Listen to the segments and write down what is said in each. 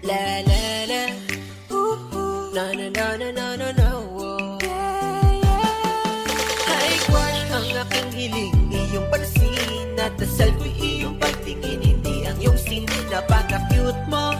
La la la, na na na na na na na, oh. Hi crush, ang aking hiling, iyong pansin at dasal ko'y iyong pagtingin. Hindi ang iyong sin, napaka-cute mo,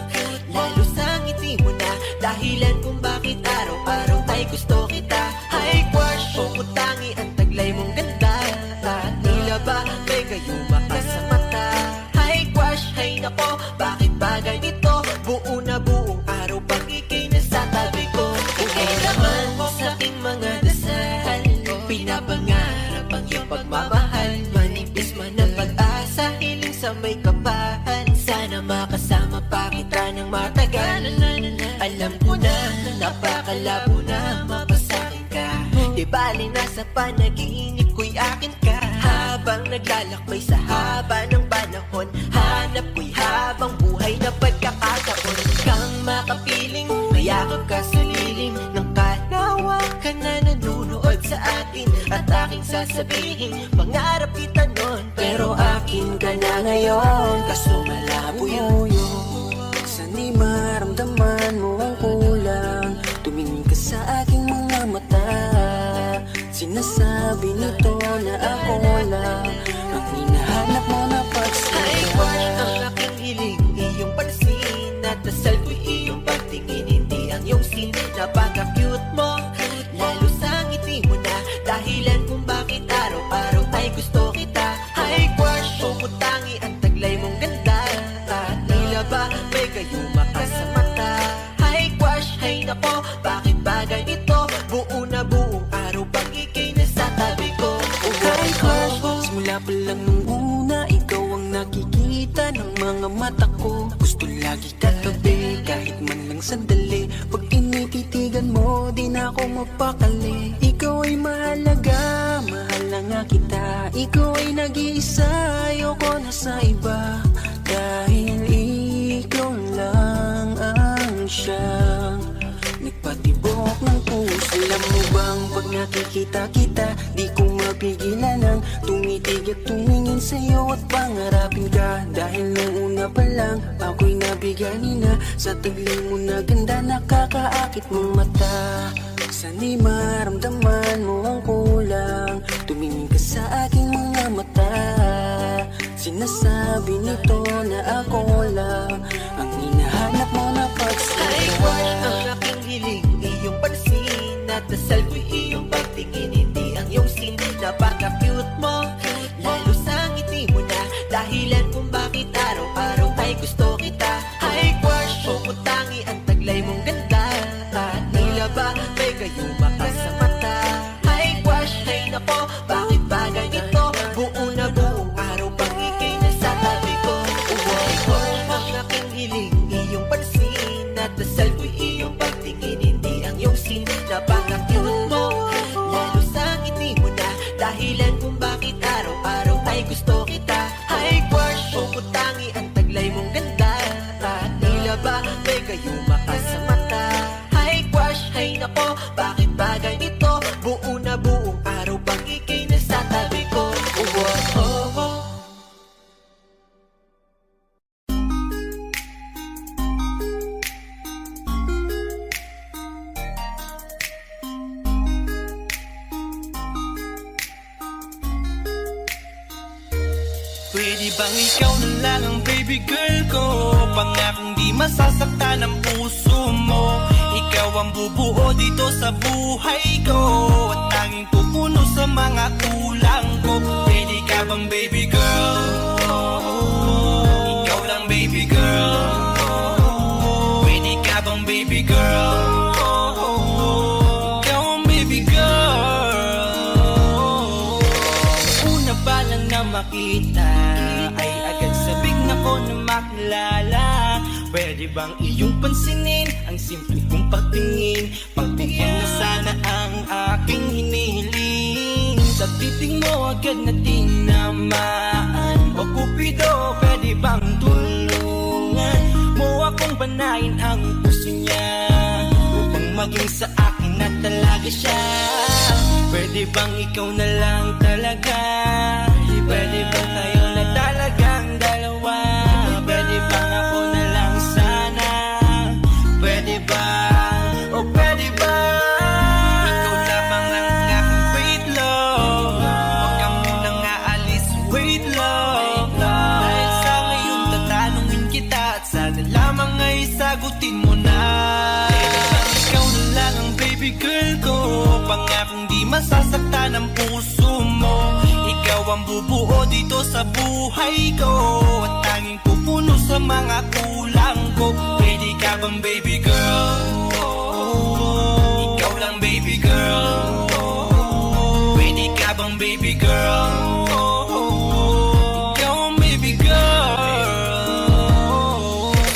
lalo sa ngiti mo na dahilan kung bakit araw-araw ay gusto kita. Hi crush, pumutangi ang taglay mong ganda at tila ba may gayuma ka sa mata. Hi crush, hay nako, bakit ba ganito? Buo na buong araw pag ika'y nasa tabi ko. Ika'y naman sa aking mga dasal, pinapangarap ang iyong pagmamahal. Manipis man ang pag-asa, hiling sa may kapal. Sana makasama pa kita ng matagal. Alam ko na, napakalabo na mapasakin ka. Di bali nasa panaginip ko'y akin ka. Habang naglalakbay sa haba ng panahon, hanap ko'y habang buhay na pagkakataon. Kang makapiling, mayakap ka sa lilim ng kalawakan na nanunood sa akin. At aking sasabihin, pangarap kita nun, pero akin ka na ngayon, kaso malabo yun. Sana'y maramdaman mo ang kulang, tumingin ka sa aking mga mata. Sinasabi nito na ako lang ang hinahanap mo na pagsaya. Hi crush, ang aking hiling, iyong pansin at dasal ko'y iyong pagtingin. Hindi ang iyong sin, napaka-cute mo, lalo sa ngiti mo na dahilan kung bakit araw-araw ay gusto kita. Hi crush, pumutangi ang taglay mong ganda at tila ba may gayuma ka sa mata. Hi crush, hay nako, bakit ba ganito? Buo na buong araw pag ika'y nasa tabi ko. Hi crush, simula pa lang nung una, ikaw ang nakikita ng mga mata ko. Gusto lagi katabi, kahit man lang sandali. Pag tinititigan mo, di na ako mapakali. Ikaw ay mahalaga, mahal na nga kita. Ikaw ay nag-iisa, ayoko na sa iba. Dahil ikaw lang ang siyang nagpatibok ng puso. Alam mo bang pag nakikita kita, di ko mapigilan ang tumitig at tumingin sa'yo at pangarapin ka. Dahil nung una pa lang, ako'y nabigani na sa taglay mo na ganda, nakakaakit mong mata. Sana'y maramdaman mo ang kulang, tumingin ka sa aking mga mata. Sinasabi nito na ako lang ang hinahanap mo na pagsaya. Hi crush, ang aking hiling, iyong pansin at dasal ko'y iyong pagtingin. Hindi ang iyong sin, napaka-cute mo, lalo sa ngiti mo na dahilan kung bakit araw-araw ay gusto kita. Hi crush, pumutangi ang taglay mong ganda at tila ba may gayuma ka sa mata. Hi crush, hay nako, bakit ba ganito? Buo na buong araw pag ika'y nasa tabi ko. Hi crush, ang aking hiling, iyong pansin at dasal ko'y iyong pagtingin. Hindi ang iyong sin, napaka-cute mo, lalo sa ngiti mo na dahilan kung bakit araw-araw ay gusto kita. Hi crush, pumutangi ang taglay mong ganda at tila ba may gayuma ka sa mata. Hi crush, hay nako, bakit ba ganito? Buo na buong araw pag ika'y nasa tabi ko. Pwede bang ikaw na lang ang baby girl ko? Pangakong di masasaktan ang puso mo. Ikaw ang bubuo dito sa buhay ko at tanging pupuno sa mga kulang ko. Pwede ka bang baby girl? Ikaw lang baby girl. Pwede ka bang baby girl? Ikaw ang baby girl. Una pa lang na makita ay agad sabik na ko na makilala. Pwede bang iyong pansinin ang simple kong pagtingin? Pagbigyan na sana ang aking hinihiling. Sa titing mo agad na tinamaan. O Cupido, pwede bang tulungan mo akong banayin ang puso niya, upang maging sa akin na talaga siya. Pwede bang ikaw na lang talaga? Pwede bang tayo na talagang dalawa? Pwede bang ako na lang sana masasaktan ang puso mo. Ikaw ang bubuo dito sa buhay ko, at tanging pupuno sa mga kulang ko. Pwede ka bang baby girl? Ikaw lang baby girl. Pwede ka bang baby girl? Ikaw ang baby girl.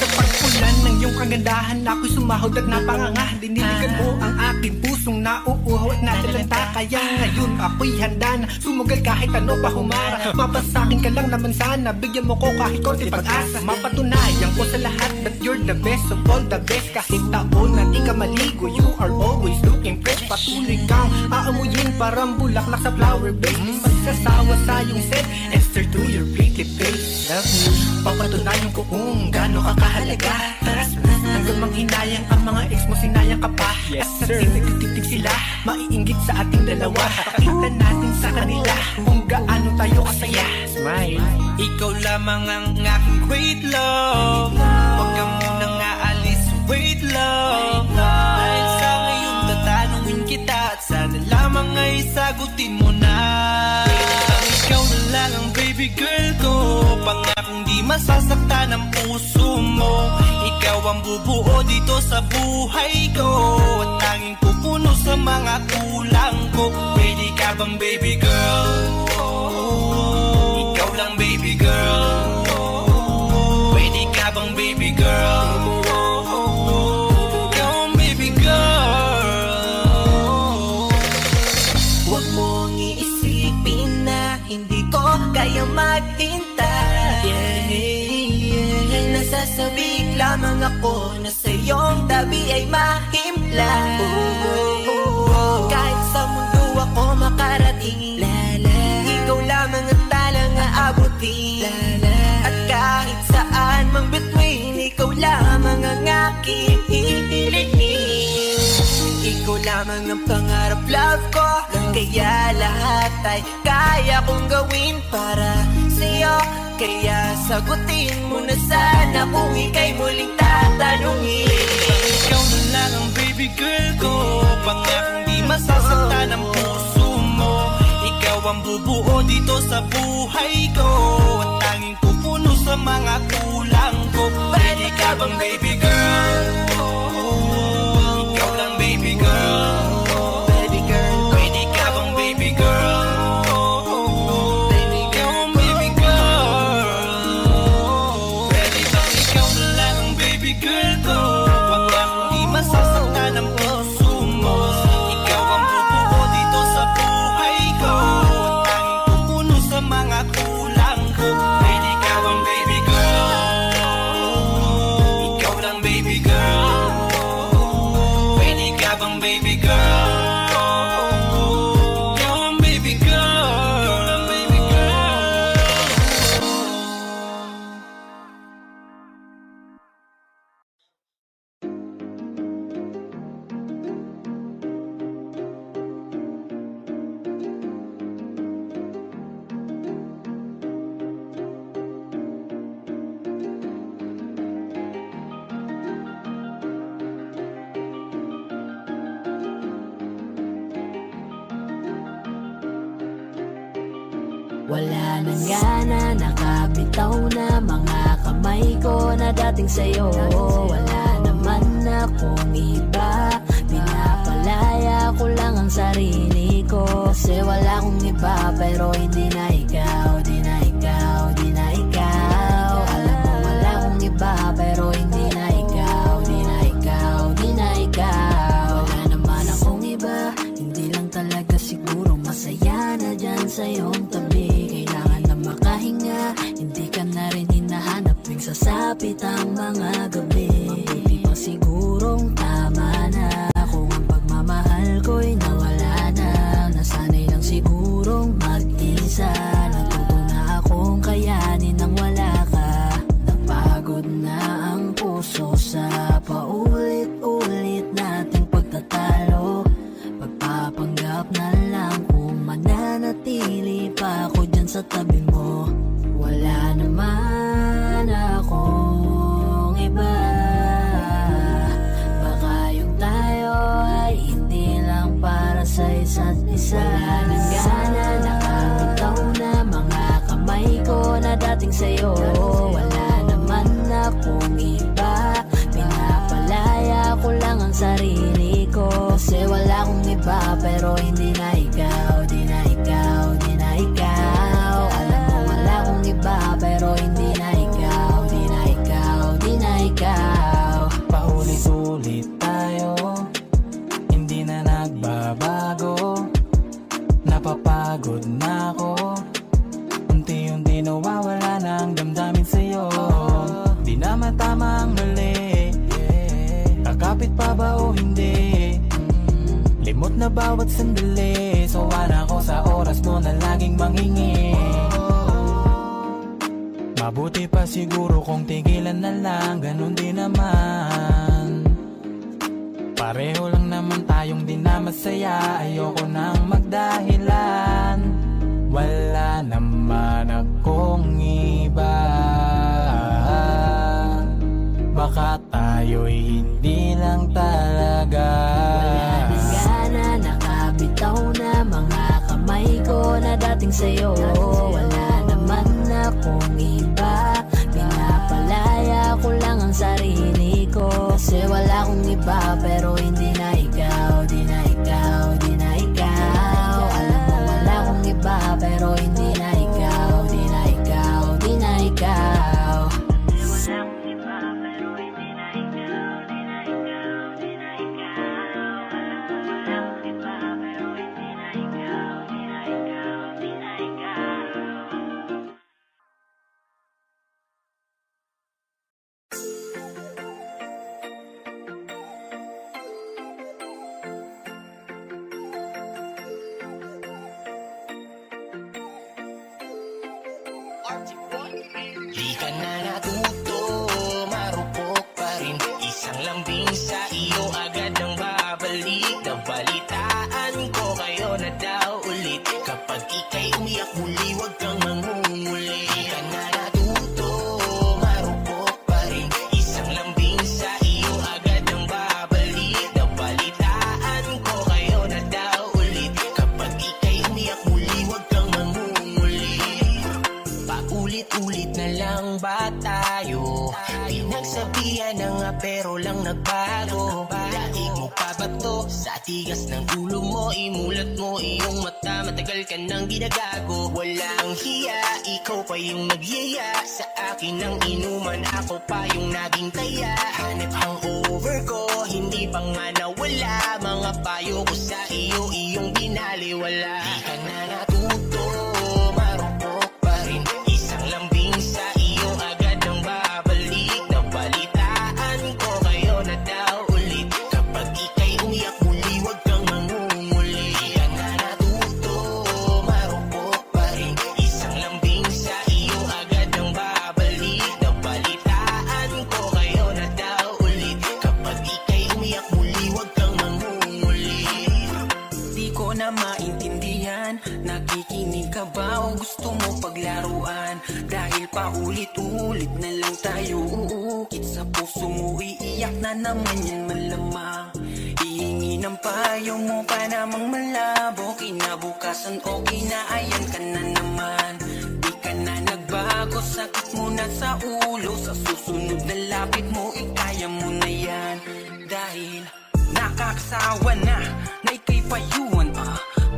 Sa pagpulan ng iyong kagandahan, ako'y sumahod at napanganga. Diniligan mo ang aking pusong nauuhaw at natalanta. Kaya ngayon ako'y handa na sumugal kahit ano pa humara. Mapasakin ka lang naman sana, bigyan mo ko kahit konti pag-asa. Mapatunayan ko sa lahat that you're the best of all the best. Kahit taon na di ka maligo, you are always looking fresh. Patuloy kang aamuyin parang bulaklak sa flower base. Di magsasawa sa iyong set and stare to your pretty face. Love me, papatunayan ko kung gaano ka kahalaga. Taras mo hanggang manghinayang ang mga ex mo, sinayang ka pa. Yes sir, nagtitig sila, maiinggit sa ating dalawa. Pakita natin sa kanila kung gaano tayo kasaya. Smile. Ikaw lamang ang aking great love. Huwag ka munang aalis, wait love. Dahil sa ngayon tatanungin kita, at sana lamang ay sagutin mo na. Ikaw na lang ang baby girl ko, pangakong di masasaktan ang puso mo. Ikaw ang bubuo dito sa buhay ko, at tanging pupuno sa mga kulang ko. Pwede ka bang baby girl? Ikaw lang baby girl. Pwede ka bang baby girl? Ikaw ang baby girl. Huwag mong iisipin na hindi ko kaya maghintay. Nasasabik lamang ako na sa iyong tabi ay mahimlay. Kahit sa mundo ako makarating, ikaw lamang ang talang aabutin. At kahit saan mang between, ikaw lamang ang aking hihilihin. Ikaw lamang ang pangarap, love ko. Kaya lahat ay kaya kong gawin para sa'yo. Kaya sagutin mo na sana kung ika'y muling tatanungin. Ikaw na lang ang baby girl ko, pangakong di masasaktan ang puso mo. Ikaw ang bubuo dito sa buhay ko, at tanging pupuno sa mga kulang ko. Pwede ka bang baby girl? Ikaw lang baby girl. Baby girl, Pwede ka bang baby girl? Ikaw ang baby girl. Pwede bang ikaw na lang ang baby girl ko, pangakong di masasaktan ang puso mo. Ikaw ang bubuo dito sa buhay ko, at tanging pupuno sa mga kulang ko. Pwede ka bang baby girl? Ikaw lang baby girl. Pwede ka bang baby girl? Ikaw ang baby girl. Baby girl. Wala nang gana, nakabitaw na mga kamay ko na dating sa'yo. Wala naman akong iba, pinapalaya ko lang ang sarili ko. Kasi wala akong iba, pero hindi na ikaw, di na ikaw, di na ikaw. Alam mo wala akong iba, pero hindi na ikaw, di na ikaw, di na ikaw. Wala naman akong iba, hindi lang talaga siguro masaya na dyan sa iyong tabi. Kailangan na makahinga, hindi ka na rin hinahanap tuwing sasapit ang mga gabi. Mabuti pa sigurong tama na kung ang pagmamahal ko'y nawala na. Nasanay lang sigurong mag-isa, natuto na akong kayanin nang wala ka. Napagod na ang puso sa paulit-ulit nating pagtatalo. Pagpapanggap na lang kung mananatili pa ako dyan sa tabi mo. Wala naman akong iba, baka yung tayo ay hindi lang para sa isa't isa. minsan. Wala nang gana, nakabitaw na mga kamay ko na dating sa'yo. Wala naman akong iba, pinapalaya ko lang ang sarili ko. Kasi wala akong iba pero hindi na ikaw, di na ikaw, di na ikaw. Alam ko wala akong iba pero hindi na ikaw, di na ikaw, di na ikaw. Paulit-ulit tayo, hindi na nagbabago. Napapagod na ako, unti-unti nawawala na ang damdamin sa'yo. Di na matama ang mali, kakapit pa ba o hindi? Limot na bawat sandali, sawa na ako sa oras mo na laging manghingi. Mabuti pa siguro kung tigilan na lang, ganun din naman. Pareho lang naman tayong di na masaya, ayoko nang magdahilan. Wala naman akong iba, baka tayo'y hindi lang talaga. Wala nang gana, nakabitaw na mga kamay ko na dating sa'yo. Wala naman akong iba, pinapalaya ko lang ang sarili ko. Kasi wala akong iba pero hindi na ikaw, di na ikaw, di na ikaw. Alam mo wala akong iba pero hindi na ikaw, di na ikaw, di na ikaw. Wala akong iba pero hindi na ikaw, di na ikaw, di na ikaw. Alam mo wala akong iba pero hindi na ikaw, di na ikaw, di na ikaw. Di ka na natuto, marupok pa rin. Isang lambing sa iyo agad ang babalik. Nabalitaan ko kayo na daw ulit. Kapag ika'y umiyak muli, huwag kang mangunguli. Di ka na natuto, marupok pa rin. Isang lambing sa iyo agad ang babalik. Nabalitaan ko kayo na daw ulit. Kapag ika'y umiyak muli, huwag kang mangunguli. Paulit-ulit na lang ba tayo? Pinagsabihan na nga pero lang nagbago. Daig mo pa ba to? Sa tigas ng ulo mo, imulat mo iyong mata. Matagal ka nang ginagago. Walang hiya, ikaw pa yung nagyaya. Sa akin ang inuman, ako pa yung naging taya. Hanip hangover ko, hindi pa nga nawala. Mga payo ko sa iyo, iyong binaliwala. Di ka na natuto, marupok pa rin. Isang lambing sa iyo agad ang babalik. Nabalitaan ko kayo na daw ulit. Kapag ika'y umiyak muli, huwag kang mangunguli. Di ka na natuto, marupok pa rin. Isang lambing sa iyo agad ang babalik. Nabalitaan ko kayo na daw ulit. Kapag ika'y umiyak muli, huwag kang mangunguli. Di ko na maintindihan, nakikinig ka ba o gusto mo paglaruan? Dahil paulit-ulit na lang tayo uukit sa puso mo, iiyak na naman yan malamang. Hihingi ng payo mo pa namang malabo, kinabukasan o kinaayan ka na naman. Di ka na nagbago, sakit mo na sa ulo, sa susunod na lapit mo, ikaya mo na yan. Dahil nakakasawa na ika'y payuhan,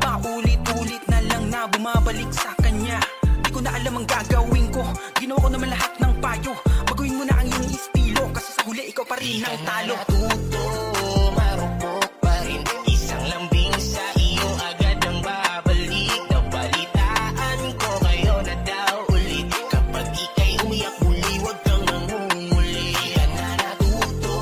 paulit-ulit na lang na bumabalik sa kanya. Di ko na alam ang gagawin ko, ginawa ko naman lahat ng payo. Baguhin mo na ang iyong estilo, kasi sa huli ikaw pa rin ang talo. Natuto, marupok pa rin. Isang lambing sa iyo agad ang babalik. Nabalitaan ko kayo na daw ulit. Kapag ika'y umiyak muli, huwag kang mangunguli. Di ka na natuto,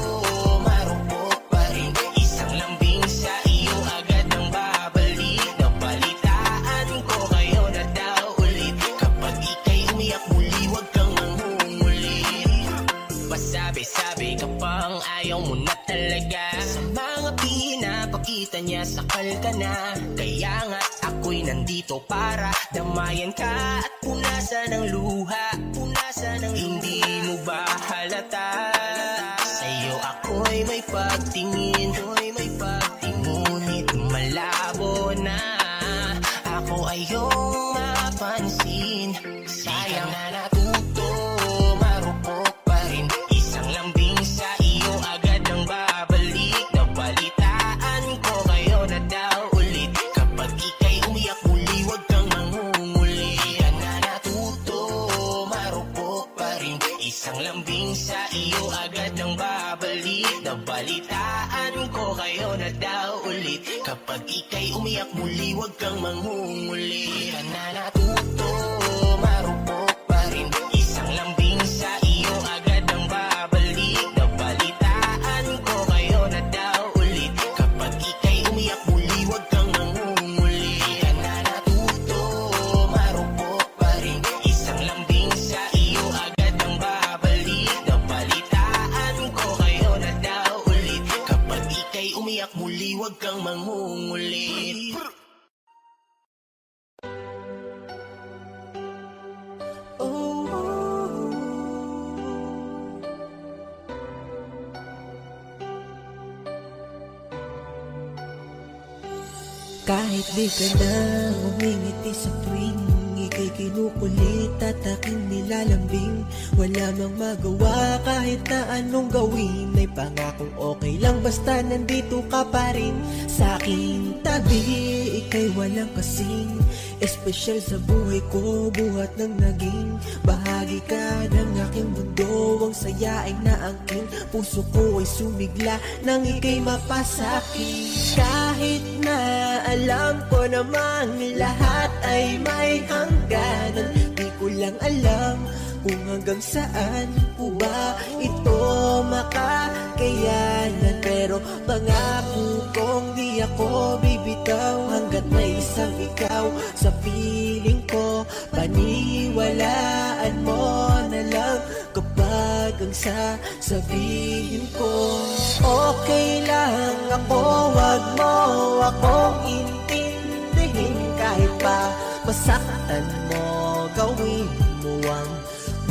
marupok pa rin. Isang lambing sa iyo agad ang babalik. Nabalitaan ko kayo na daw ulit. Kapag ika'y umiyak muli, huwag kang mangunguli. Pasabi-sabi ka pang ayaw mo na talaga. Sa mga pinapakita niya, sakal ka na. Kaya nga ako'y nandito para damayan ka at punasan ng luha. Punasan ng hindi mo ba halata? Sa'yo ako'y may pagtingin, ngunit malabo na. iyong mapansin. Sayang na natuto, marupok pa rin. Isang lambing sa iyo agad ang babalik. Nabalitaan ko kayo na daw ulit. Kapag ika'y umiyak muli, huwag kang mangunguli. Yan na natuto, marupok pa rin. Isang lambing sa iyo agad ang babalik. Nabalitaan ko kayo na daw ulit. Kapag ika'y umiyak muli, huwag kang mangunguli. Yan na natuto, marupok pa rin. Isang lambing sa iyo agad ang babalik. Nabalitaan ko kayo na daw ulit. Kapag ika'y umiyak muli, huwag kang mangunguli. Yan na natuto, marupok pa rin. Isang lambing sa iyo agad ang babalik. Nabalitaan ko kayo na daw ulit. Kapag ika'y umiyak muli, huwag kang mangunguli. Kahit di ka na umingiti sa tuwing ika'y kinukulit at aking nilalambing. Wala mang magawa kahit na anong gawin. Ay pangakong okay lang basta nandito ka pa rin sa aking tabi. Ika'y walang kasing espesyal sa buhay ko, buhat ng naging bahagi ka ng aking mundo. Ang saya ay naangking puso ko ay sumigla nang ika'y mapasakin. Kahit na alam ko namang lahat ay may hangganan, di ko lang alam kung hanggang saan ko ba ito makakayanan. Pero pangako kong di ako bibitaw hanggat may isang ikaw sa piling ko. Paniwalaan mo na lang kapag ang sasabihin ko. Okay lang ako, wag mo akong intindihin. Kahit pa masaktan mo, gawin mo ang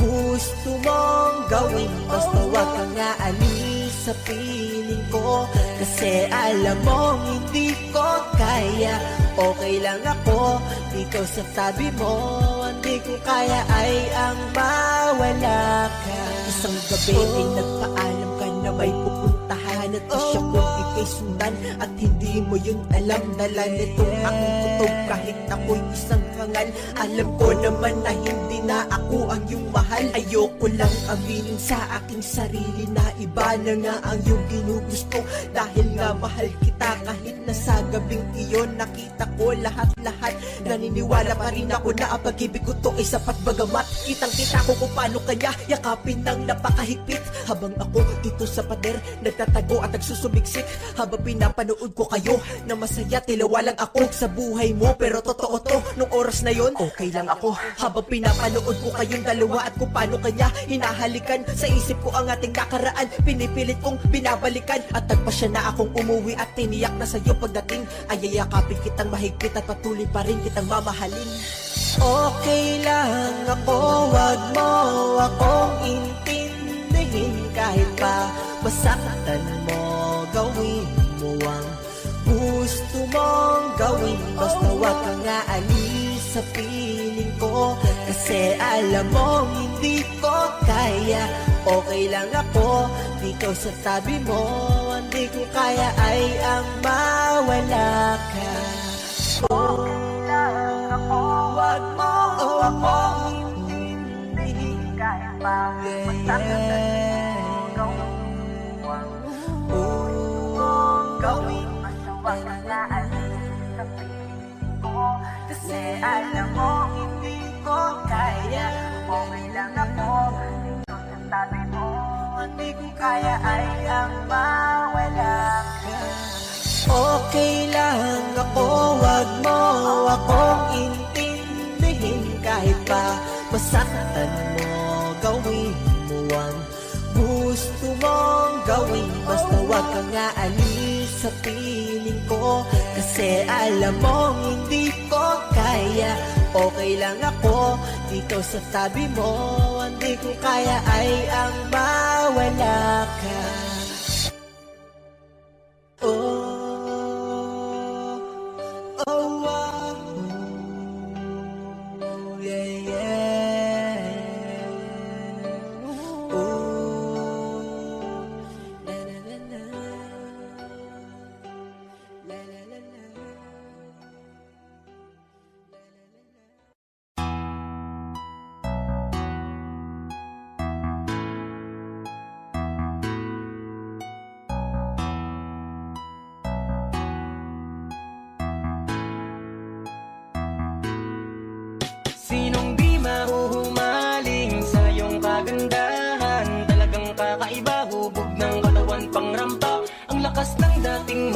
gusto mong gawin. Basta wag kang aalis sa piling ko, kasi alam mo hindi ko kaya. Okay lang ako dito sa tabi mo, hindi ko kaya ay ang mawala ka. Isang gabi ay nagpaalam ka na may pupuntahan at siya kung ika'y sundan at hindi mo yun alam. Dala nitong aking kutob kahit ako'y isang hangal. Alam ko naman na hindi na ako ang iyong mahal. Ayoko lang aminin sa aking sarili na iba na nga ang iyong ginugusto. Dahil nga mahal kita kahit na sa gabing iyon nakita ko lahat-lahat. Naniniwala pa rin ako na ang pag-ibig ko to ay sapat, bagamat kitang-kita ko kung paano kanya yakapin ng napakahigpit. Habang ako dito sa pader nagtatago at nagsusumiksik, habang pinapanood ko kayo na masaya, tilawa lang ako sa buhay mo. Pero totoo to, nung oras na yon okay lang ako. Habang pinapanood ko kayong dalawa at kung paano kanya hinahalikan, sa isip ko ang ating nakaraan, pinipilit kong binabalikan. At tagpa siya na akong umuwi at tiniyak na sa'yo pagdating ay yayakapin kitang mahigpit at patuloy pa rin kitang mamahalin. Okay lang ako, wag mo akong intindihin. Kahit pa masaktan mo, gawin mo ang gusto mong gawin. Basta wag kang aalis sa piling ko, kasi alam mo hindi ko kaya. Okay lang ako dito sa tabi mo, hindi ko kaya ay ang mawala ka. Okay lang ako, wag mo akong intindihin. Kahit pa masaktan mo, gawin mo ang gusto mong gawin. Basta wag kang aalis sa piling ko, kasi alam mo hindi ko kaya. Okay lang ako dito sa tabi mo, hindi ko kaya ay ang mawala ka. Okay lang ako, wag mo akong intindihin. Kahit pa masaktan mo, gawin mo ang gusto mong gawin. Basta wag kang aalis sa piling ko, kasi alam mo hindi ko kaya. Okay lang ako dito sa tabi mo, hindi ko kaya ay ang mawala ka. Oh, oh, oh.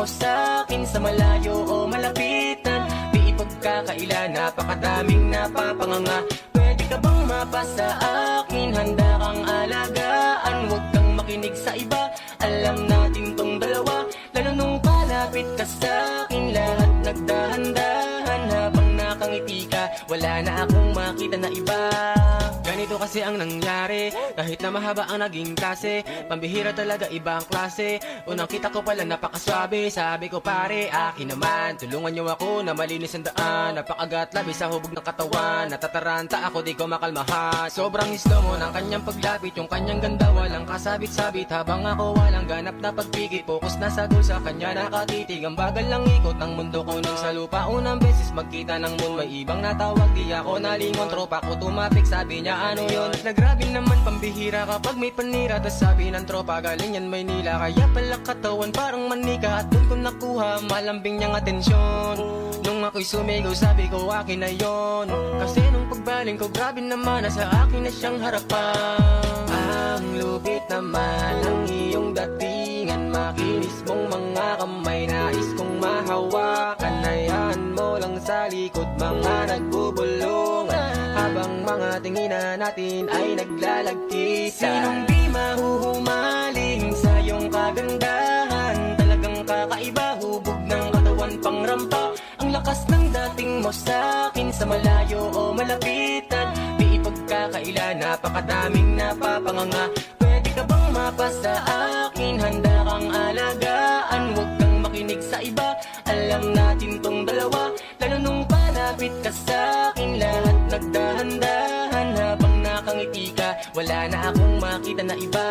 mo sa akin sa malayo o malapitan. Di ipagkakaila, napakadaming napapanganga. Pwede ka bang mapasa akin? Handa kang alagaan, huwag kang makinig sa iba. Alam natin tong dalawa, lalo nung palapit ka sa akin. Lahat nagdahan-dahan habang nakangiti ka. Wala na akong makita na iba. Ganito kasi ang nangyari, kahit na mahaba ang naging klase. Pambihira talaga iba ang klase. Unang kita ko pala napakaswabe. Sabi ko pare, akin naman, tulungan niyo ako na malinis ang daan. Napakagat labi sa hubog ng katawan. Natataranta ako, di ko makalmahan. Sobrang slow mo ng kanyang paglapit. Yung kanyang ganda walang kasabit-sabit. Habang ako walang ganap na pagpikit. Focus na sa goal, sa kanya nakatitig. Ang bagal lang ikot ang mundo ko nung sa lupa. Unang beses magkita ng moon, may ibang natawag. Di ako nalingon, tropa ko tumapik. Sabi niya ano yun, nagrabe naman pambihira kapag may panira. Tas sabi ng tropa galing yan Maynila. Kaya pala katawan parang manika. At dun ko nakuha malambing niyang atensyon. Nung ako'y sumigaw sabi ko akin na yon. Kasi nung pagbaling ko grabe naman, nasa akin na siyang harapan. Ang lupit naman ang iyong datingan. Makinis mong mga kamay, nais kong mahawakan. Hayaan mo lang sa likod mga nagbubulungan. Habang mga tinginan natin ay naglalagkita. Sinong di mahuhumaling sa iyong kagandahan? Talagang kakaiba, hubog ng katawan pang rampa. Ang lakas ng dating mo sa akin sa malayo o malapitan. Di ipagkakaila, napakadaming napapanganga. Pwede ka bang mapasa akin? Handa kang alagaan, huwag kang makinig sa iba. Alam natin tong dalawa, lalo nung palapit ka sa akin. Lahat nagdahan-dahan habang nakangiti ka. Wala na akong makita na iba.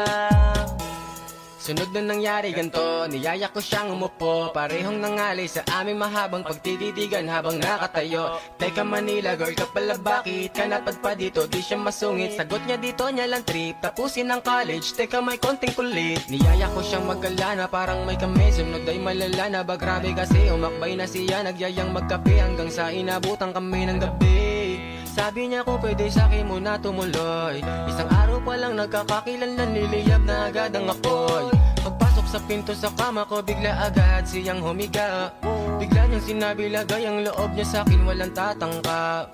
Sunod na nangyari ganto, niyaya ko siyang umupo. Parehong nangali sa aming mahabang pagtititigan habang nakatayo. Teka Manila girl ka pala, bakit ka napadpa dito? Di siya masungit, sagot niya dito niya lang trip. Tapusin ang college, teka may konting kulit. Niyaya ko siyang maggalana, parang may kami. Sunod ay malala na ba, grabe kasi umakbay na siya. Nagyayang magkape hanggang sa inabutan kami ng gabi. Sabi niya kung pwede sa'kin muna tumuloy. Isang araw pa lang nagkakakilanlan, niliyab na agad ang apoy. Pagpasok sa pinto sa kama ko, bigla agad siyang humiga. Bigla niyang sinabi lagay ang loob niya sa'kin, walang tatangka.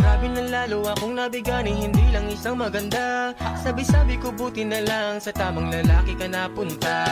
Grabe na lalo akong nabigani, hindi lang isang maganda. Sabi-sabi ko buti na lang sa tamang lalaki ka napunta.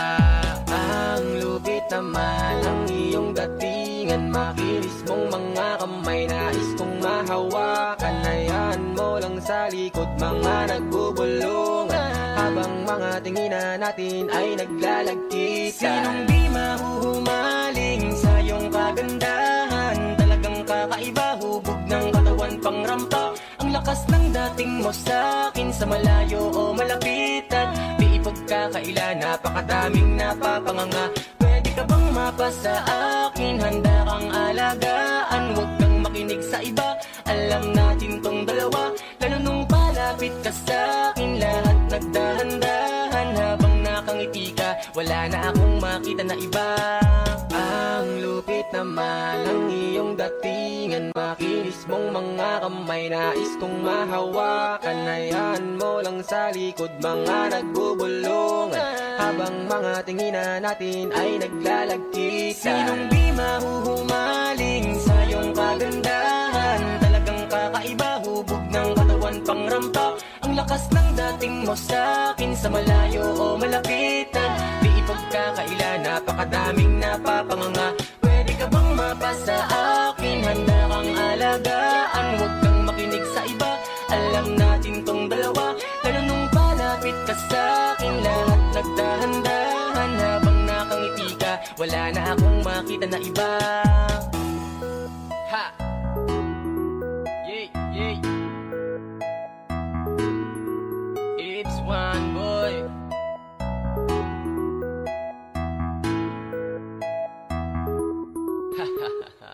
Ang lupit naman ang iyong datingan. Makinis mong mga kamay, nais kong mahawakan. Hayaan mo lang sa likod mga nagbubulungan. Habang mga tinginan natin ay naglalagkita. Sinong di mahuhumaling sa iyong kagandahan? Talagang kakaiba, hubog ng katawan pang rampa. Ang lakas ng dating mo sa akin sa malayo o malapitan. Di ipagkakaila, napakadaming napapanganga. Pwede ka bang mapasa akin? Handa kang alagaan, huwag kang makinig sa iba. Alam natin tong dalawa, lalo nung palapit ka sa akin. Lahat nagdahan-dahan habang nakangiti ka. Wala na akong makita na iba. Ang lupit naman ang iyong datingan. Makinis mong mga kamay, nais kong mahawakan. Hayaan mo lang sa likod mga nagbubulungan. Habang mga tinginan natin ay naglalagkita. Sinong di mahuhumaling sa iyong kagandahan? Talagang kakaiba, hubog ng katawan pang rampa. Ang lakas ng dating mo sa akin sa malayo o malapitan. Di ipagkakaila, napakadaming napapanganga. Pwede ka bang mapasa akin? Handa kang alagaan, huwag kang makinig sa iba. Alam natin tong dalawa, lalo nung palapit ka sa akin. Lahat nagdahan-dahan habang nakangiti ka. Wala na akong makita na iba. Ha! Yay, yay. It's one boy. Ha ha ha ha.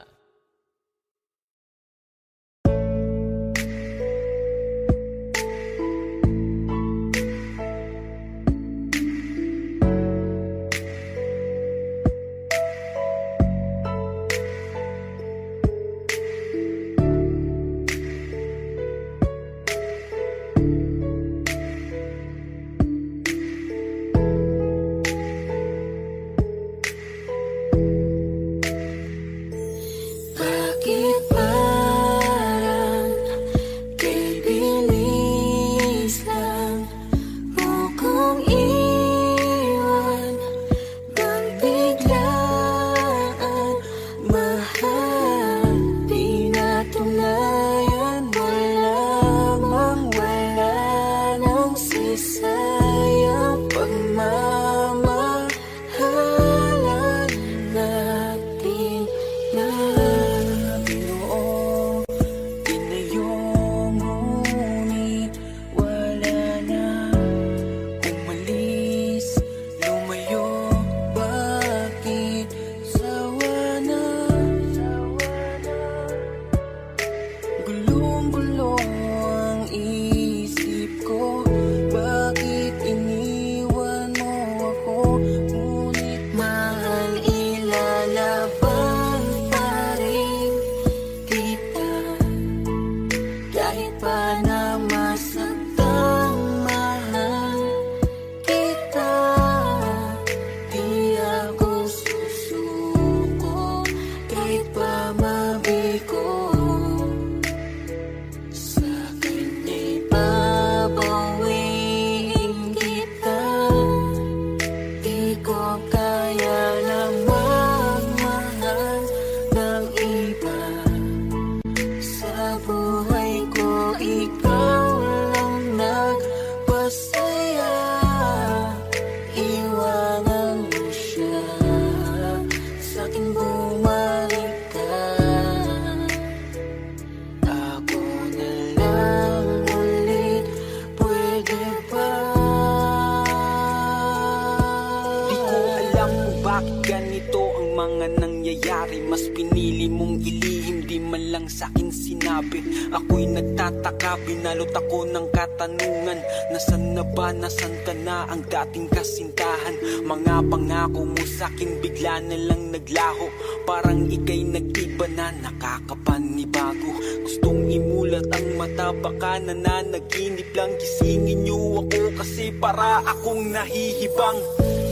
nangyayari? Mas pinili mong ilihim, di man lang sa'kin sinabi. Ako'y nagtataka, binalot ako ng katanungan. Nasaan na ba, nasaan ka na ang dating kasintahan? Mga pangako mo sa'kin bigla na lang naglaho. Parang ika'y nag-iba na, nakakapanibago. Gustong imulat ang mata, baka nananaginip lang. Gisingin niyo ako kasi para akong nahihibang.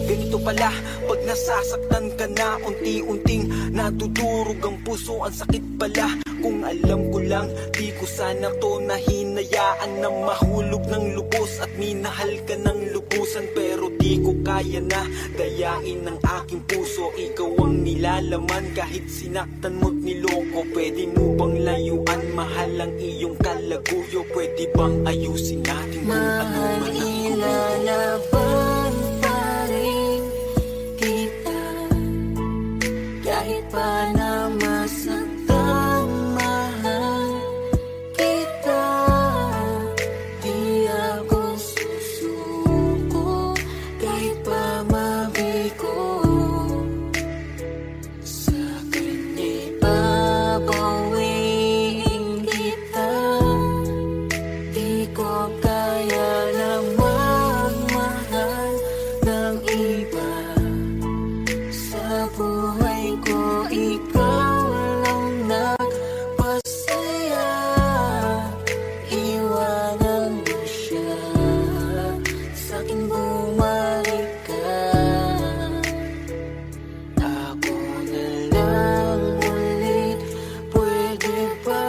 Ganito pala, pag nasasaktan ka na, unti-unting nadudurog ang puso, ang sakit pala. Kung alam ko lang, di ko sana to nahinayaan na mahulog ng lubos at minahal ka ng lubusan. Pero di ko kaya na dayain ng aking puso. Ikaw ang nilalaman kahit sinaktan mo't niloko. Pwede mo bang layuan, mahal ang iyong kalaguyo? Pwede bang ayusin natin kung ano man ang Ilalaban pa rin kita kahit pa na masaktan, mahal kita. Di ako susuko kahit pa mabigo. Sa kanya'y babawiin kita. Di ko kaya na magmahal ng iba. Sa buhay ko, ikaw lang nagpasaya. Iwanan mo siya, sa'kin bumalik ka. Ako na lang ulit, pwede ba?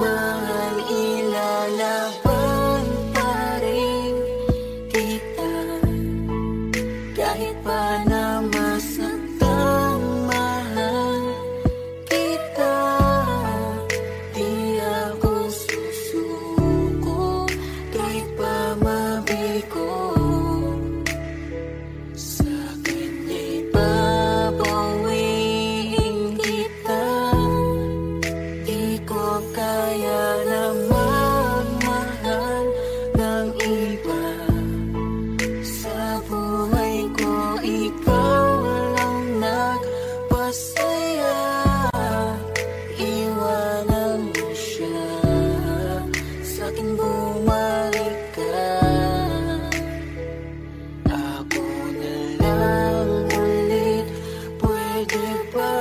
Mahal, ilalaban pa rin kita kahit pa na masaktan, mahal kita. Di ako susuko kahit pa mabigo. Sa kanya'y babawiin kita. Di ko kaya na magmahal ng iba. Sa buhay ko, ikaw lang nagpasaya. Iwanan mo siya, sa'kin bumalik ka. Ako na lang ulit, pwede ba?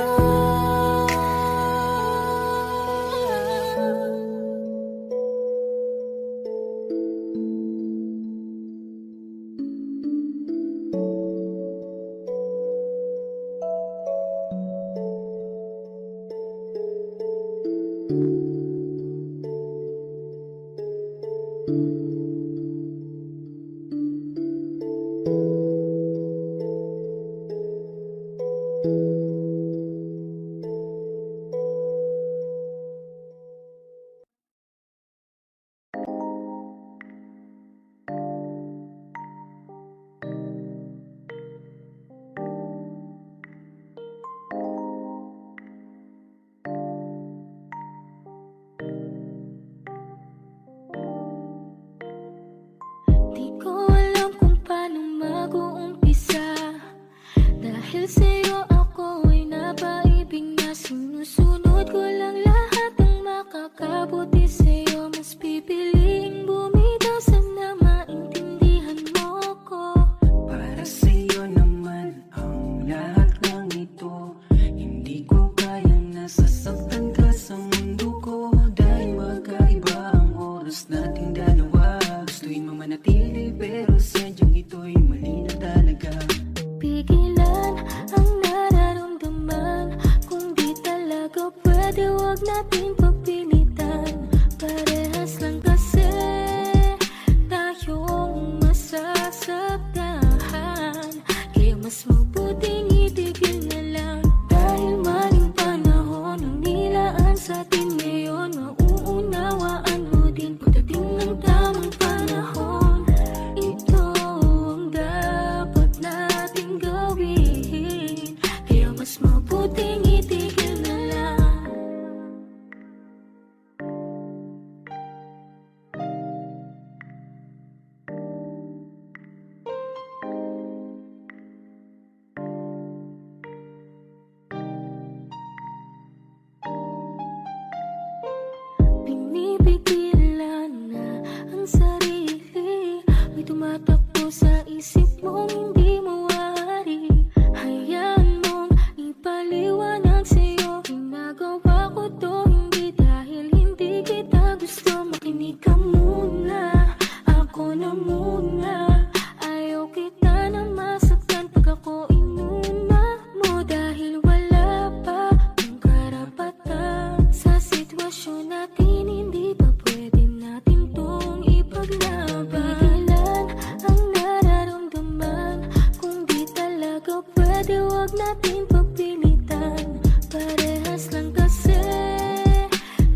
ka muna, ako na muna. Ayaw kita na masaktan pag ako inuna mo, dahil wala pa ang karapatan. Sa sitwasyon natin, hindi pa pwede natin tong ipaglaban. Pigilan ang nararamdaman, kung di talaga pwede, wag natin pagpilitan. Parehas lang kasi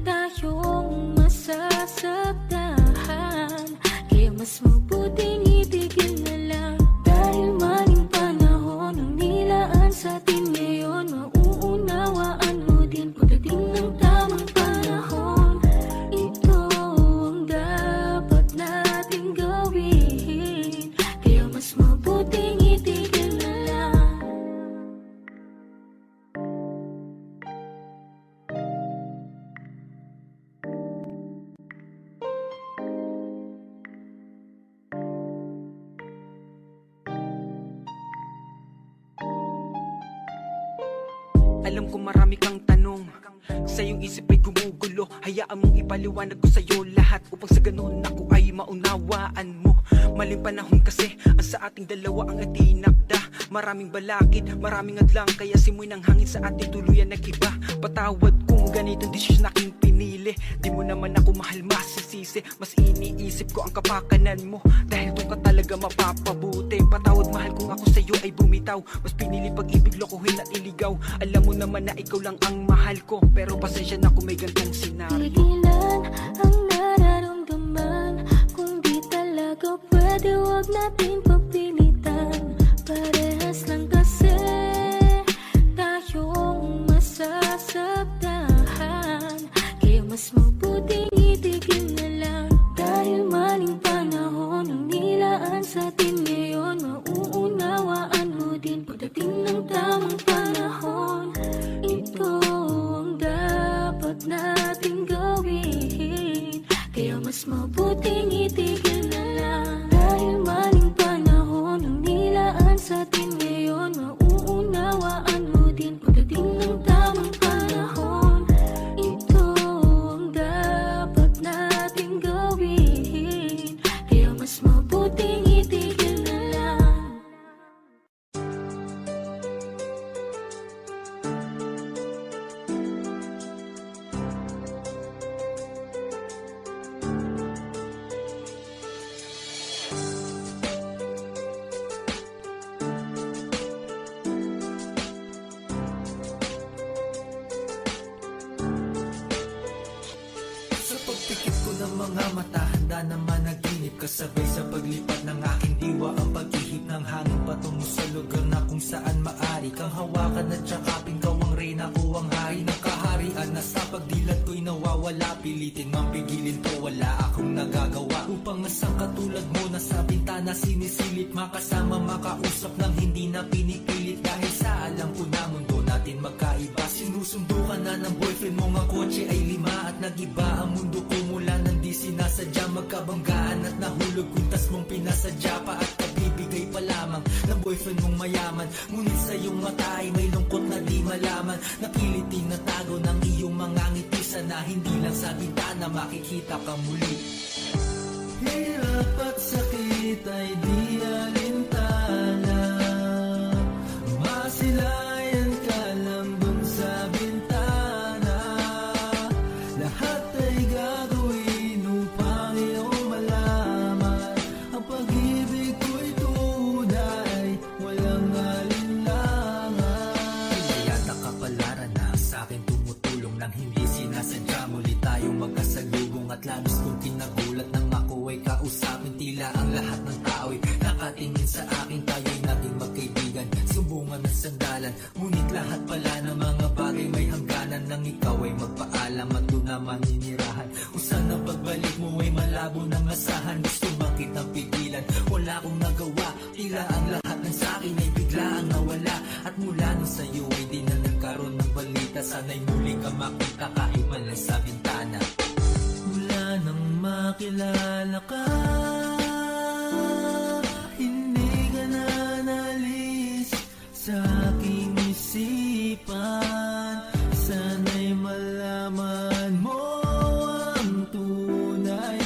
tayong masasaktan, kaya mas mabuting itigil na lang. Dahil maling panahon ang nilaan sa atin ngayon, mauunawaan mo din pagdating ng tamang panahon. Ito ang dapat nating gawin, kaya mas mabuting itigil na lang. Alam ko marami kang tanong, sa iyong isip ay gumugulo. Hayaan mong ipaliwanag ko sa'yo lahat, upang sa ganun ako ay maunawaan mo. Maling panahon kasi ang sa ating dalawa ang itinakda. Maraming balakid, maraming adlang, kaya simoy ng hangin sa ating tuluyan nag-iba. Patawad kung ganitong desisyon aking pinili. Di mo naman ako mahal, masisisi. Mas iniisip ko ang kapakanan mo, dahil doon ka talaga mapapabuti. Patawad mahal kung ako sa'yo ay bumitaw. Mas pinili pag-ibig, lokohin at iligaw. Alam mo naman na ikaw lang ang mahal ko, pero pasensya na kung may gantong senaryo. Pigilan ang nararamdaman, kung di talaga pwede, wag natin pagpilitan. Parehas lang kasi tayong masasaktan, kaya mas mabuting itigil na lang. Dahil maling panahon ang nilaan sa atin ngayon, mauunawaan mo din pagdating ng tamang panahon. Ito ang dapat nating gawin, kaya mas mabuting itigil na lang. Dahil maling panahon ang nilaan sa atin ngayon, mauunawaan mo din pagdating ng tamang panahon. Ito ang dapat nating gawin, kaya mas mabuting itigil na lang. Sa pagpikit ko ng mga mata, handa na managinip, kasabay sa paglipat ng aking diwa. Ang paghihip ng hangin patungo sa lugar na kung saan maari kang hawakan at tsakapin. Kaw ang reyna, ko ang hari ng kaharian, na sa pagdilat ko'y nawawala. Pilitin mang pigilin to, wala akong nagagawa. Upang masang katulad mo na sa bintana sinisilip, makasama makausap ng hindi na pinipilit. Dahil sa alam ko na mundo natin magkaiba, sinusundo ka na ng boyfriend mo, nga kotse ay 5 at nag-iba ang mundo ko mula nang di sinasadya. Magkabanggaan at nahulog, kuntas mong pinasadya pa at kabibigay pa lamang ng boyfriend mong mayaman. Ngunit sa iyong mata ay may lungkot na di malaman, napilit tinatago ng iyong mga ngiti. Sana hindi lang sa bintana makikita ka muli. Hirap at sakit ay di alintana, masilayan ka lang dun sa bintana. Lahat ay gagawin upang iyong malaman, ang pag-ibig ko'y tunay, walang alinlangan. Pinayata kapalaran na sa akin tumutulong nang hindi sinasadya. Muli tayong magkasalubong at labis kong kinagulat nang ako ay kausapin. Tila ang lahat ng tao'y nakatingin sa akin, tayo'y naging magkaibigan, sumbungan at sandalan. Ngunit lahat pala ng mga bagay may hangganan, nang ikaw ay magpaalam at doon na maninirahan. Kung saan ang pagbalik mo ay malabo ng asahan, gusto makitang pigilan, wala akong nagawa. Tila ang lahat ng sa'kin ay biglaan nawala, at mula nung sa'yo ay di na nagkaroon ng balita. Sana'y muli ka makita kahit man lang sa bintana. Mula nang makilala ka, hindi ka na nalis sa aking isipan. Sana'y malaman mo ang tunay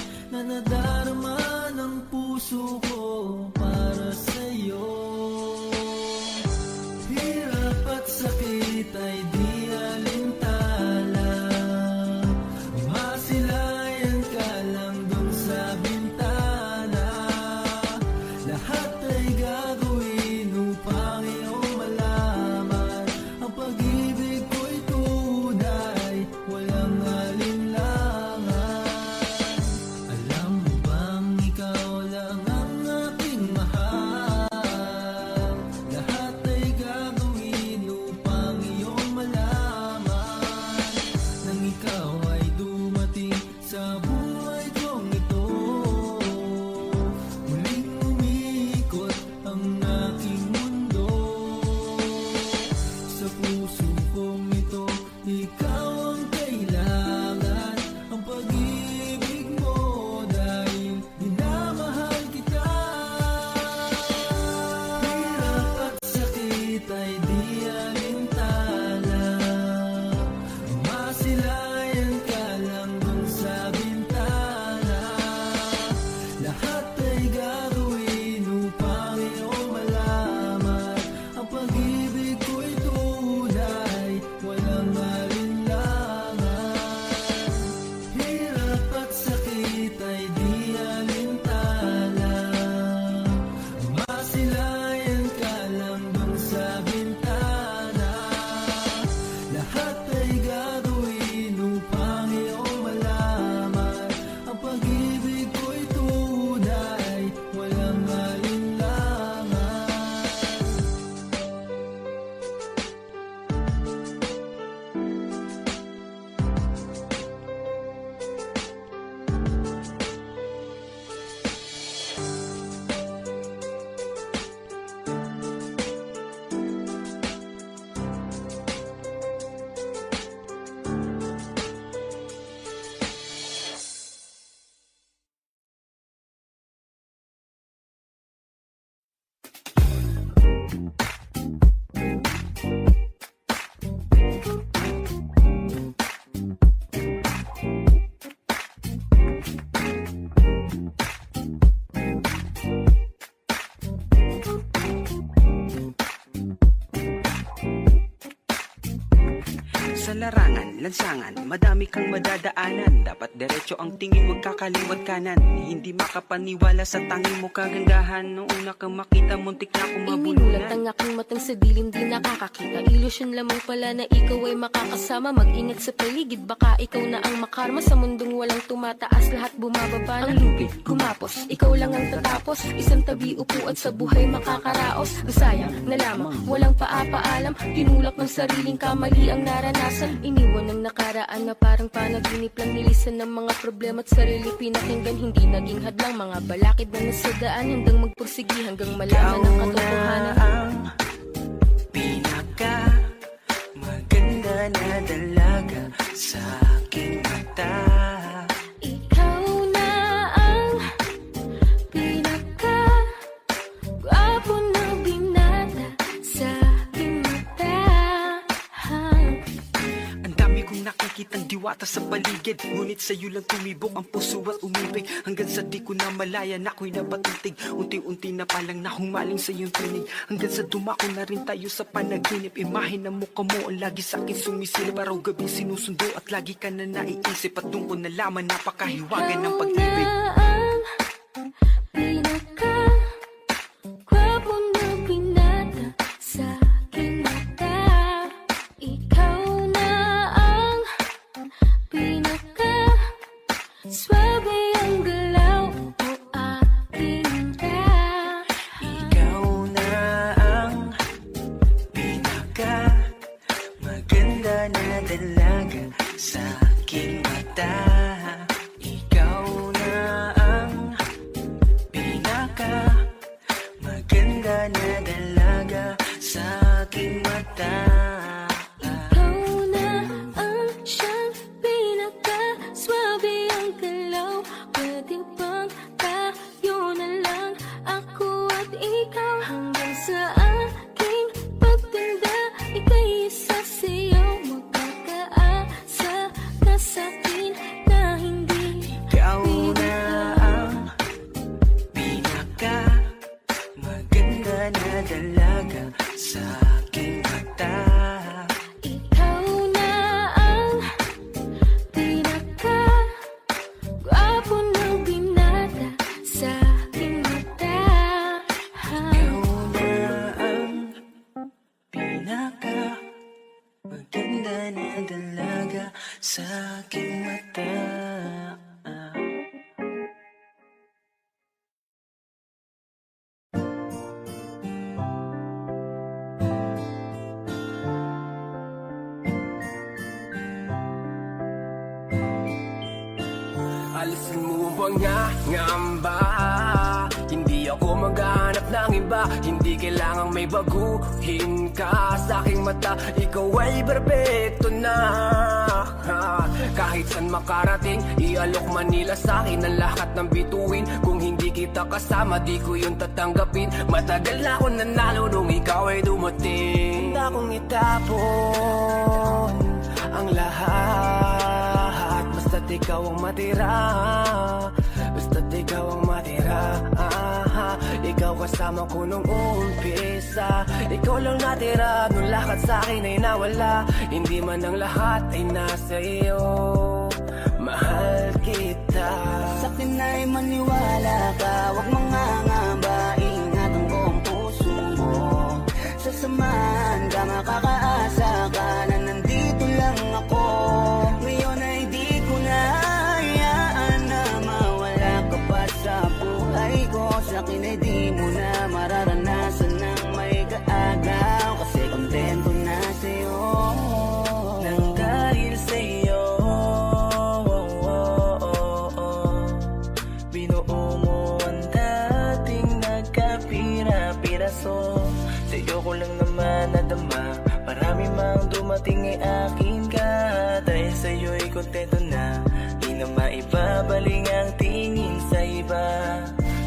larangan, lansangan, madami kang madadaanan. Dapat diretso ang tingin, wag kakaliwat kanan. Hindi makapaniwala sa tanging mo kagandahan. Noong una kang makita, muntik na akong Ininulat mabulunan. ang aking matang sa dilim, di nakakakita. Ilusyon lamang pala na ikaw ay makakasama. Mag-ingat sa paligid, baka ikaw na ang makarma. Sa mundong walang tumataas, lahat bumababa. Ang lupit, gumapos, ikaw lang ang tatapos. Isang tabi upo at sa buhay makakaraos. Ang sayang na lamang, walang paapaalam. Tinulak ng sariling kamali ang naranasan. Iniwan ng nakaraan na parang panaginip lang. Nilisan ng mga problema at sarili pinakinggan. Hindi naging hadlang, mga balakid na nasa daan. Hanggang magpursigi, hanggang malaman ang katotohanan. ang pinaka maganda na dalaga sa aking mata. Ikaw na ang pinaka gwapo na binata sa aking mata. Ang dami kong nakikitang diwata sa paligid, ngunit sa'yo lang tumibok ang puso at umibig. Hanggang sa di ko na malaya na ako'y napatitig. Unti-unti na palang nahumaling sa iyong tinig. Hanggang sa dumako na rin tayo sa panaginip. Imahe na mukha mo ang lagi sa'kin sumisilip. Araw-gabi sinusundo at lagi ka na naiisip. At doon ko nalaman napakahiwagan ng pag-ibig. Ikaw na ang pinaka gwapo na binata sa aking mata. Ikaw na ang pinaka swabe ang galaw o aking ta. Ikaw na ang pinaka maganda na dalaga sa aking mata. Ikaw na ang pinaka maganda na dalaga sa aking mata. Ikaw na ang siyang pinaka swabe ang galaw. Pwede bang tayo na lang, ako at ikaw? Hanggang sa aking pagtanda, ika'y isa sa'yo. Magkakaasa ka sa'kin na hindi Ikaw na ang pinaka maganda na dalaga sa aking mata. Ikaw na ang pinaka gwapo na binata sa aking mata. Ikaw na ang pinaka maganda na dalaga sa aking mata. Alisin mo ba nga ngamba? Hindi ako maghahanap ng iba. Hindi kailangang may baguhin ka. Sa aking mata, ikaw ay perfecto na. Kahit saan makarating, ialok Manila sa akin ang lahat ng bituin. Kung hindi kita kasama, di ko yun tatanggapin. Matagal na ako nanalo nung ikaw ay dumating. Handa kong itapon ang lahat, basta't ikaw ang matira. Basta't ikaw ang matira. Ikaw kasama ko nung umpisa. Ikaw lang natira nung lahat sa akin ay nawala. Hindi man ang lahat ay nasa iyo. Mahal kita. Sa'kin ay maniwala ka, huwag mangangamba. Ingatan ko ang puso mo. Sasamahan ka, makakaasa ka na nandito lang ako. Ngayon ay di ko na hayaan na mawala ka pa sa buhay ko. Sa'kin ay di mo na mararanasan ng may kaagaw. Kasi kontento na sa'yo. Nang dahil sa'yo, binuo mo ang dating nagkapira-piraso. Sa'yo ko lang naman nadama, marami mang dumating ay akin ka. Dahil sa'yo'y kontento na, di na maibabaling ang tingin sa iba.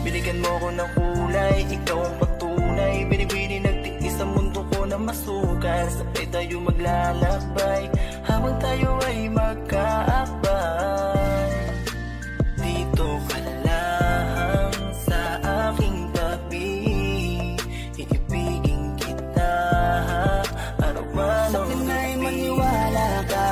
Binigyan mo ko ng kulay, ikaw ang pagtunay. Binibini nagtiis sa mundo ko na masukan. Sabay tayo maglalakbay, habang tayo ay magkaakbay. Dito ka na lang sa aking tabi, iibigin kita araw-araw. Sa'kin ay maniwala ka,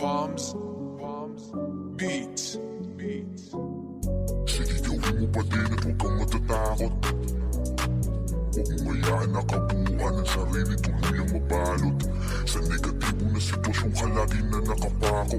Palms Beats. Sige, gawin mo pa din at huwag kang matatakot. Huwag mo hayaan na kabuuan ng sarili tuluyang mabalot sa negatibong na sitwasyon ka lagi na nakapako.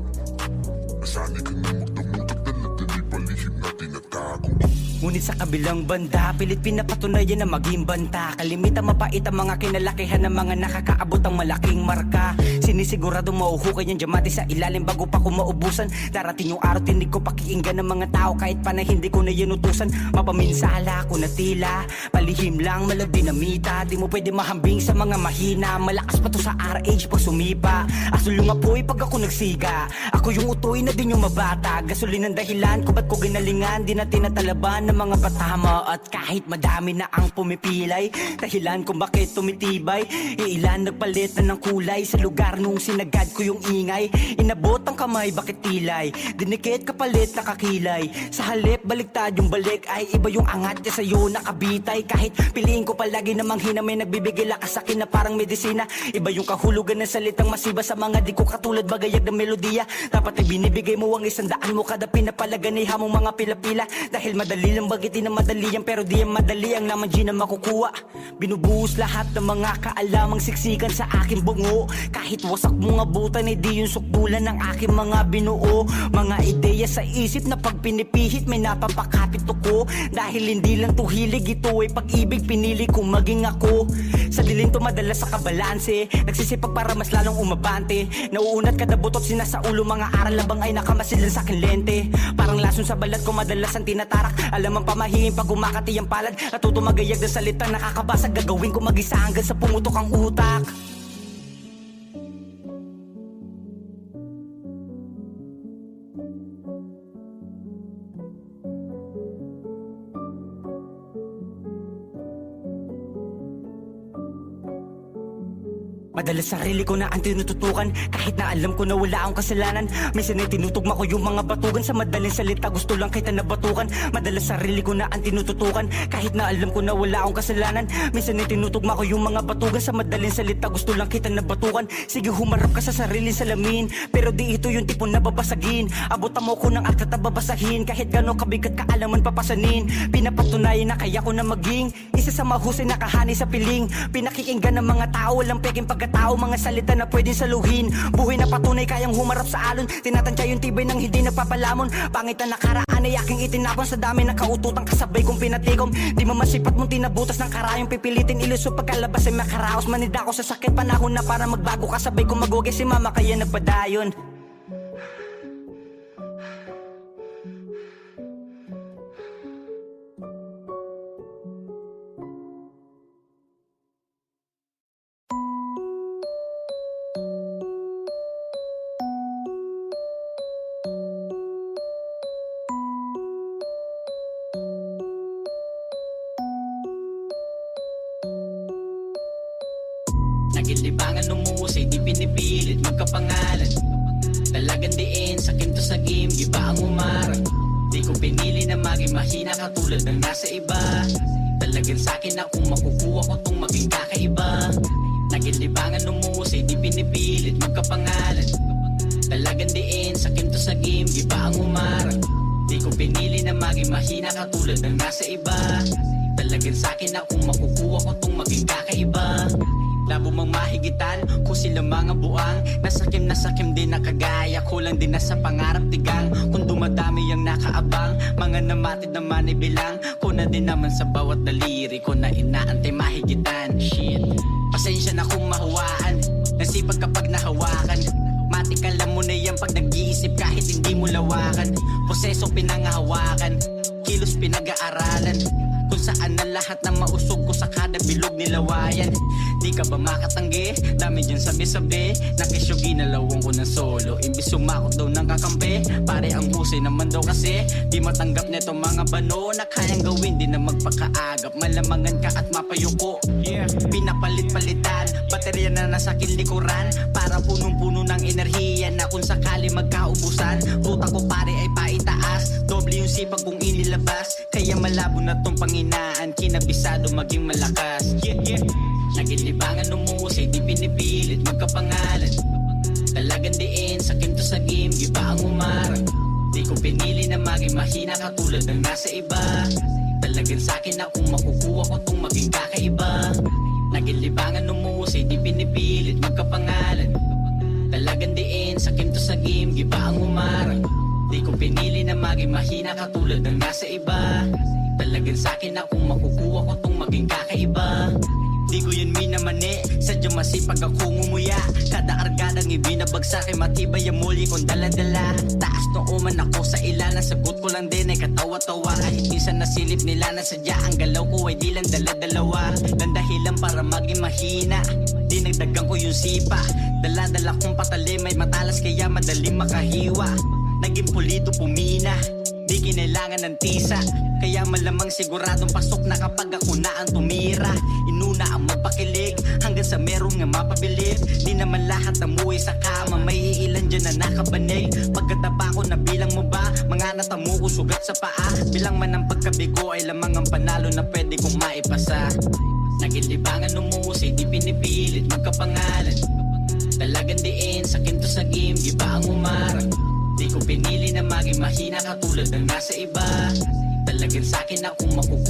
Nasanay ka na magdamot at daladali palihim na tinatago. Ngunit sa kabilang banda, pilit pinapatunayan na maging banta. Kalimitan mapait ang mga kinalakihan ng mga nakakaabot ang malaking marka. Sinisigurado mauhukay yung diamante sa ilalim bago pa ko maubusan. Darating yung araw, tinig ko pakiinggan ng mga tao kahit pa na hindi ko na yan utusan. Mapaminsala ko na tila, palihim lang malag dinamita. Di mo pwede mahambing sa mga mahina. Malakas pa to sa RH pag sumipa. Asul yung apoy pag ako nagsiga. Ako yung utoy na din yung mabata. Gasolin ang dahilan ko ba't ko ginalingan. Di na tinatalaban ng mga patama. At kahit madami na ang pumipilay, dahilan kung bakit tumitibay. Iilan nagpalit na ng kulay sa lugar nung sinagad ko yung ingay. Inabot ang kamay, bakit tilay? Dinikit kapalit nakakilay. Sa halip baliktad yung balik ay iba yung angat niya sa'yo nakabitay. Kahit piliin ko palagi na manghina, may nagbibigay lakas sa akin na parang medisina. Iba yung kahulugan ng salitang masiba sa mga di ko katulad bagayag ng melodiya. Dapat ay binibigay mo ang 100 mo kada pinapalaganiha mong mga pila-pila. Dahil madali lang bagitin na madali yan, pero di yan madali ang naman G na makukuha. Binubuhos lahat ng mga kaalamang siksikan sa aking bungo. Kahit wasak mga butan, di yung sukdulan ng aking mga binuo. Mga ideya sa isip na pag pinipihit may napapakapit ko. Dahil hindi lang to hilig, ito ay pag-ibig, pinili kong maging ako. Sa dilim to madalas sa kabalanse, nagsisipag para mas lalong umabante. Nauunat kada butot sinasa ulo, mga aral labang ay nakamasilan sa akin lente. Parang lason sa balat ko madalas ang tinatarak. Alam ang pamahingin pag umakati ang palad. Natuto magayag ng salita nakakabasag. Gagawin ko mag-isa hanggang sa pumutok ang utak. Madalas sarili ko na ang tinututukan, kahit na alam ko na wala akong kasalanan. Minsan ay tinutugma ko yung mga batugan, sa madaling salita gusto lang kita nabatukan. Madalas sarili ko na ang tinututukan, kahit na alam ko na wala akong kasalanan. Minsan ay tinutugma ko yung mga batugan, sa madaling salita gusto lang kita nabatukan. Sige, humarap ka sa sariling salamin, pero di ito yung tipong nababasagin. Abutan mo ko ng aklat na babasahin, kahit gano'ng kabigat kaalaman papasanin. Pinapatunayan na kaya ko na maging isa sa mahusay na kahani sa piling. Pinakikinggan ng mga tao, walang peking pagkatao, mga salita na pwedeng saluhin. Buhay na patunay kayang humarap sa alon, tinatansya yung tibay ng hindi nagpapalamon. Pangit na nakaraan ay aking itinapon, sa dami ng kaututang kasabay kong pinatikom. Di mamasipat mong tinabutas ng karayong, pipilitin ilusog pagkalabas ay makaraos. Manida ko sa sakit, panahon na para magbago, kasabay kong magoge si mama kaya nagpadayon. Nagilibangan lumuusay, di pinipilit magkapangalan. Talagang diin, sakin to sa game, iba ang umarang. Di ko pinili na maging mahina katulad ng nasa iba. Talagang sakin na kung makukuha ko tong maging kakaiba. Nagilibangan lumuusay, di pinipilit magkapangalan. Talagang diin, sakin to sa game, iba ang umarang. Di ko pinili na maging mahina katulad ng nasa iba. Talagang sakin na kung makukuha ko tong maging kakaiba. Labo mang mahigitan kung sila mga buang. Nasakim din na kagaya ko lang din na sa pangarap tigang. Kung dumadami ang nakaabang, mga namatid naman ay bilang ko na din naman sa bawat daliri ko na inaantay mahigitan. Shit, pasensya na kung mahuwaan, nasipag kapag nahawakan. Matik alam mo na yan pag nag-iisip kahit hindi mo lawakan. Proseso pinangahawakan, kilos pinag-aaralan, kung saan na lahat ng mausog ko sa kada bilog nilawayan. Di ka ba makatanggi? Dami dyan sabi-sabi, nakisyo ginalawang ko ng solo, imbis sumakot daw ng kakampi. Pare ang husay naman daw kasi di matanggap neto mga bano na kayang gawin, di na magpakaagap. Malamangan ka at mapayuko, yeah. Pinapalit-palitan, baterya na nasa aking likuran, para punong-puno ng enerhiya na kung sakali magkaubusan. Ruta ko pare ay paitaas, doble yung sipag kong inilabas. Kaya malabo na tong panginaan, kinabisado maging malakas, yeah, yeah. Nagilibangan lumuusay, di pinipilit magkapangalan. Talagang diin, sakin to sa maging mahina katulad ng nasa iba. Talagang sa'kin akong makukuha ko tong maging kakaiba. Naging libangan umusay, di pinipilit magkapangalan. Talagang diin, sakim to sa game, giba ang umarang. Di ko pinili na maging mahina katulad ng nasa iba. Talagang sa'kin akong makukuha ko tong maging kakaiba. Di ko yun minamani, sadya masipag akong umuya. Kada argadang ibinabagsak ay matibay ang muli kong daladala. Taas nooman ako sa ilalan, sagot ko lang din ay katawa-tawa. Kahit minsan nasilip nila na sadya ang galaw ko ay di lang dala-dalawa. Lang dahilan para maging mahina, di nagdagang ko yung sipa. Dala-dala kong patalim ay matalas kaya madaling makahiwa. Naging pulido pumina, di kinailangan ng tisa. Kaya malamang siguradong pasok na kapag ako na ang tumira. Inuna ang magpakilig hanggang sa merong nga mapabilib. Di naman lahat namuwi sa kama, may ilan dyan na nakabanig. Pagkatapa ko na bilang mo ba, mga natamo ko sugat sa paa. Bilang man ang pagkabigo ay lamang ang panalo na pwede kong maipasa. Naging libangan umusay, di pinipilit magkapangalan. Talagang diin, sakin to sa game, giba ang umarang. Di ko pinili na maging mahina katulad ng nasa iba. Talagang sa'kin akong makukuha